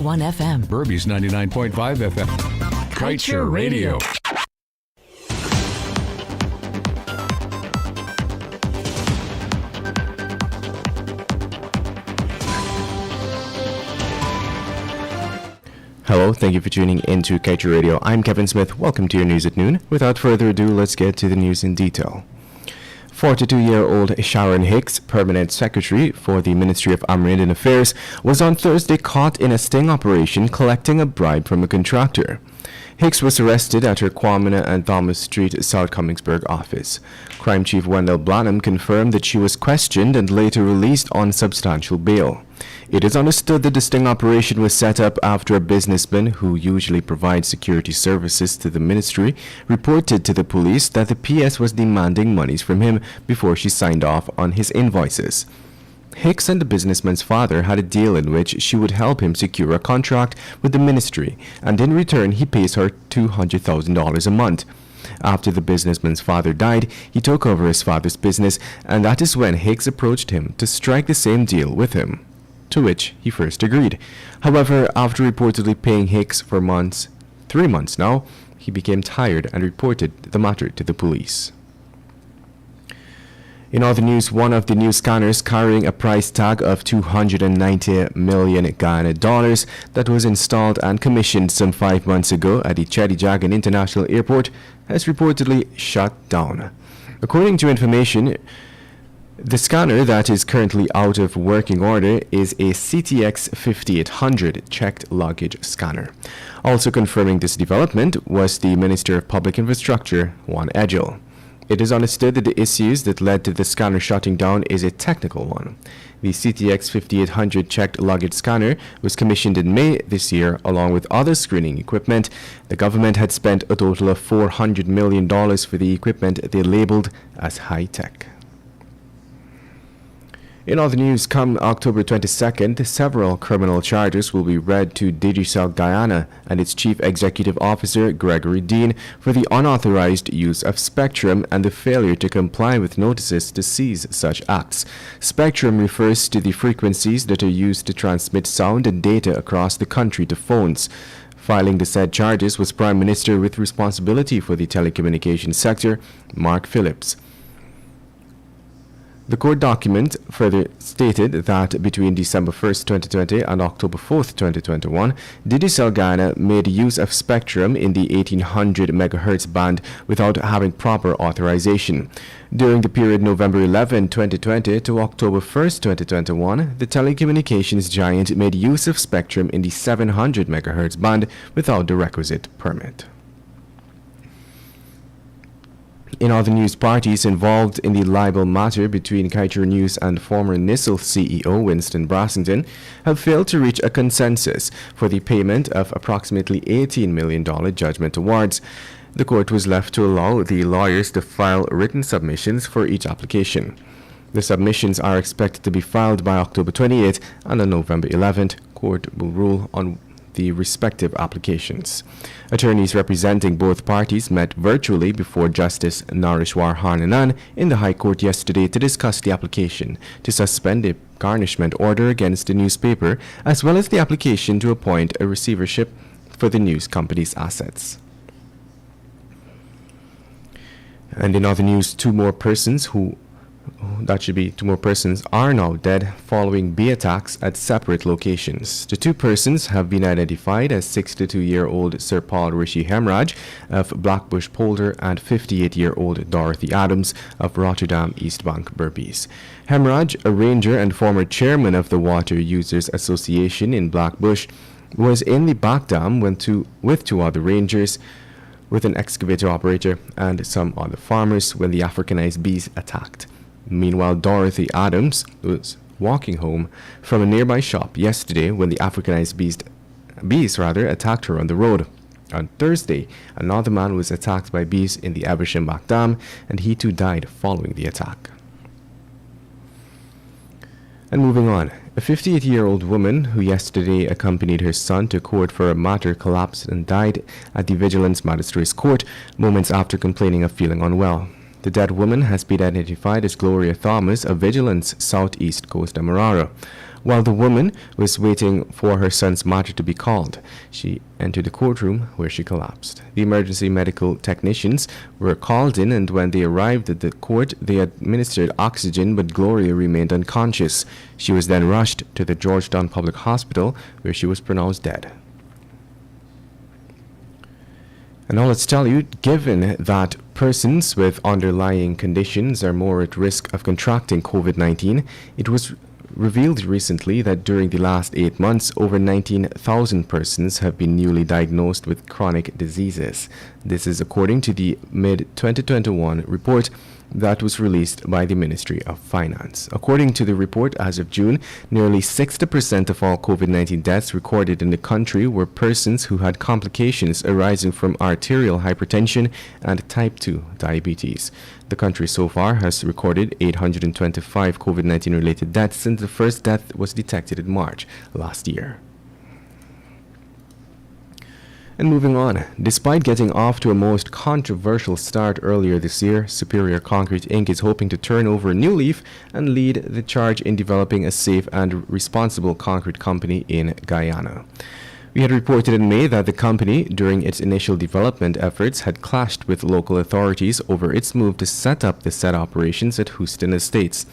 1 FM. Burby's 99.5 FM. Kaieteur Radio. Hello, thank you for tuning into Kaieteur Radio. I'm Kevin Smith. Welcome to your news at noon. Without further ado, let's get to the news in detail. 42-year-old Sharon Hicks, permanent secretary for the Ministry of Amerindian Affairs, was on Thursday caught in a sting operation collecting a bribe from a contractor. Hicks was arrested at her Kwamina and Thomas Street, South Commingsburg office. Crime Chief Wendell Blanham confirmed that she was questioned and later released on substantial bail. It is understood that the sting operation was set up after a businessman who usually provides security services to the ministry reported to the police that the PS was demanding monies from him before she signed off on his invoices. Hicks and the businessman's father had a deal in which she would help him secure a contract with the ministry, and in return he pays her $200,000 a month. After the businessman's father died, he took over his father's business, and that is when Hicks approached him to strike the same deal with him, to which he first agreed. However, after reportedly paying Hicks for 3 months now, he became tired and reported the matter to the police. In other news, one of the new scanners carrying a price tag of 290 million Ghana dollars that was installed and commissioned some 5 months ago at the Chedijagan International Airport has reportedly shut down. According to information, the scanner that is currently out of working order is a CTX 5800 checked luggage scanner. Also confirming this development was the Minister of Public Infrastructure, Juan Edgel. It is understood that the issues that led to the scanner shutting down is a technical one. The CTX 5800 checked luggage scanner was commissioned in May this year along with other screening equipment. The government had spent a total of $400 million for the equipment they labeled as high-tech. In other news, come October 22nd, several criminal charges will be read to Digicel Guyana and its Chief Executive Officer, Gregory Dean, for the unauthorized use of spectrum and the failure to comply with notices to seize such acts. Spectrum refers to the frequencies that are used to transmit sound and data across the country to phones. Filing the said charges was Prime Minister with responsibility for the telecommunications sector, Mark Phillips. The court document further stated that between December 1st, 2020 and October 4th, 2021, Digicel Guyana made use of spectrum in the 1800 MHz band without having proper authorization. During the period November 11, 2020 to October 1st, 2021, the telecommunications giant made use of spectrum in the 700 MHz band without the requisite permit. In other news, parties involved in the libel matter between Kaieteur News and former NISL CEO Winston Brassington have failed to reach a consensus for the payment of approximately $18 million judgment awards. The court was left to allow the lawyers to file written submissions for each application. The submissions are expected to be filed by October 28th, and on November 11th, court will rule on the respective applications. Attorneys representing both parties met virtually before Justice Narishwar Harnanan in the High Court yesterday to discuss the application to suspend the garnishment order against the newspaper, as well as the application to appoint a receivership for the news company's assets. And in other news, two more persons are now dead following bee attacks at separate locations. The two persons have been identified as 62-year-old Sir Paul Rishi Hemraj of Blackbush Polder and 58-year-old Dorothy Adams of Rotterdam East Bank, Berbice. Hemraj, a ranger and former chairman of the Water Users Association in Blackbush, was in the back dam with two other rangers, with an excavator operator and some other farmers when the Africanized bees attacked. Meanwhile, Dorothy Adams was walking home from a nearby shop yesterday when the Africanized bees attacked her on the road. On Thursday, another man was attacked by bees in the Abershambach Dam, and he too died following the attack. And moving on, a 58-year-old woman who yesterday accompanied her son to court for a matter collapsed and died at the Vigilance Magistrates Court moments after complaining of feeling unwell. The dead woman has been identified as Gloria Thomas of Vigilance Southeast Coast Demerara. While the woman was waiting for her son's mother to be called, she entered the courtroom where she collapsed. The emergency medical technicians were called in, and when they arrived at the court, they administered oxygen, but Gloria remained unconscious. She was then rushed to the Georgetown Public Hospital, where she was pronounced dead. And now let's tell you, given that persons with underlying conditions are more at risk of contracting COVID-19, it was revealed recently that during the last 8 months, over 19,000 persons have been newly diagnosed with chronic diseases. This is according to the mid-2021 report that was released by the Ministry of Finance. According to the report, as of June, nearly 60% of all COVID-19 deaths recorded in the country were persons who had complications arising from arterial hypertension and type 2 diabetes. The country so far has recorded 825 COVID-19 related deaths since the first death was detected in March last year. And moving on, despite getting off to a most controversial start earlier this year, Superior Concrete Inc. is hoping to turn over a new leaf and lead the charge in developing a safe and responsible concrete company in Guyana. We had reported in May that the company, during its initial development efforts, had clashed with local authorities over its move to set up the said operations at Houston Estates.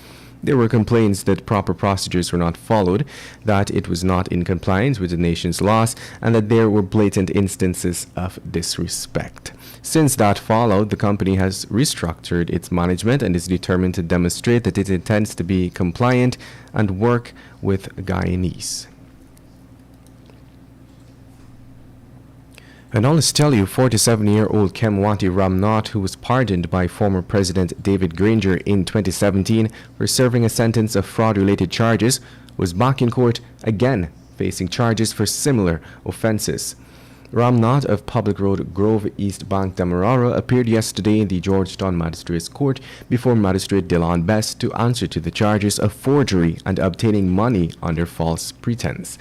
There were complaints that proper procedures were not followed, that it was not in compliance with the nation's laws, and that there were blatant instances of disrespect. Since that followed, the company has restructured its management and is determined to demonstrate that it intends to be compliant and work with Guyanese. And I'll just tell you, 47-year-old Kemwati Ramnath, who was pardoned by former President David Granger in 2017 for serving a sentence of fraud-related charges, was back in court again, facing charges for similar offenses. Ramnath of Public Road Grove, East Bank, Demerara, appeared yesterday in the Georgetown Magistrates Court before Magistrate Dylan Best to answer to the charges of forgery and obtaining money under false pretense.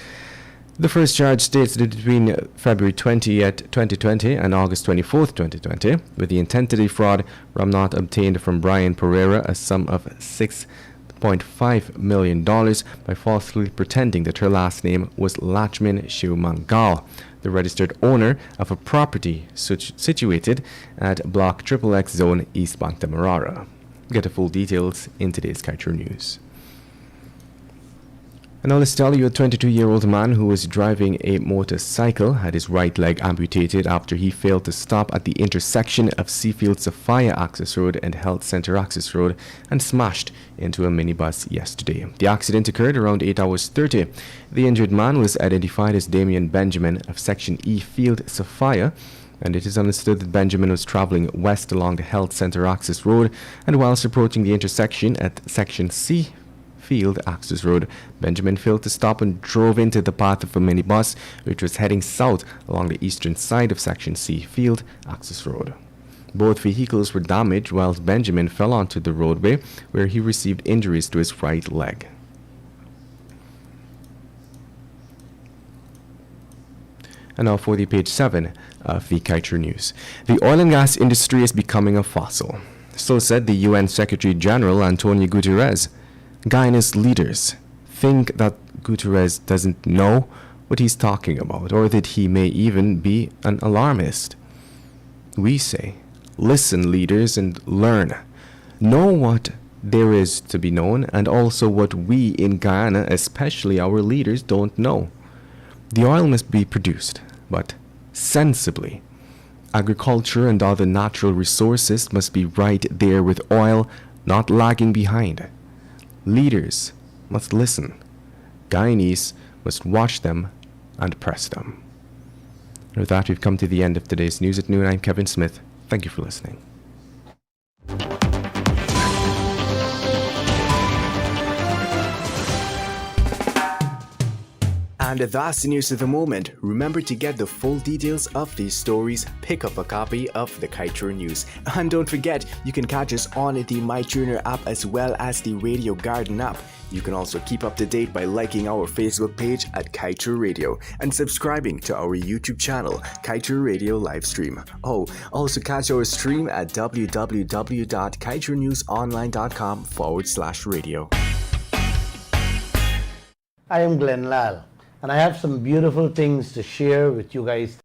The first charge states that between February 20th, 2020 and August 24th, 2020, with the intent to defraud, Ramnath obtained from Brian Pereira a sum of $6.5 million by falsely pretending that her last name was Lachman Shiumangal, the registered owner of a property situated at Block XXX Zone, East Bank, Demerara. Get the full details in today's Kaieteur News. And now let's tell you, a 22-year-old man who was driving a motorcycle had his right leg amputated after he failed to stop at the intersection of Seafield Sophia Access Road and Health Center Access Road and smashed into a minibus yesterday. The accident occurred around 8 hours 30. The injured man was identified as Damian Benjamin of Section E Field Sophia, and it is understood that Benjamin was traveling west along the Health Center Access Road, and whilst approaching the intersection at Section C Field Access Road, Benjamin failed to stop and drove into the path of a minibus which was heading south along the eastern side of Section C Field Access Road. Both vehicles were damaged, whilst Benjamin fell onto the roadway where he received injuries to his right leg. And now for the page 7 of the Kaieteur News. The oil and gas industry is becoming a fossil. So said the UN Secretary General Antonio Guterres. Guyana's leaders think that Guterres doesn't know what he's talking about, or that he may even be an alarmist. We say, listen, leaders, and learn. Know what there is to be known, and also what we in Guyana, especially our leaders, don't know. The oil must be produced, but sensibly. Agriculture and other natural resources must be right there with oil, not lagging behind. Leaders must listen. Guyanese must watch them and press them. And with that, we've come to the end of today's News at Noon. I'm Kevin Smith. Thank you for listening. And that's the news of the moment. Remember to get the full details of these stories, pick up a copy of the Kaieteur News. And don't forget, you can catch us on the MyTuner app as well as the Radio Garden app. You can also keep up to date by liking our Facebook page at Kaieteur Radio and subscribing to our YouTube channel, Kaieteur Radio Livestream. Oh, also catch our stream at www.kaieteurnewsonline.com/radio. I am Glenn Lal, and I have some beautiful things to share with you guys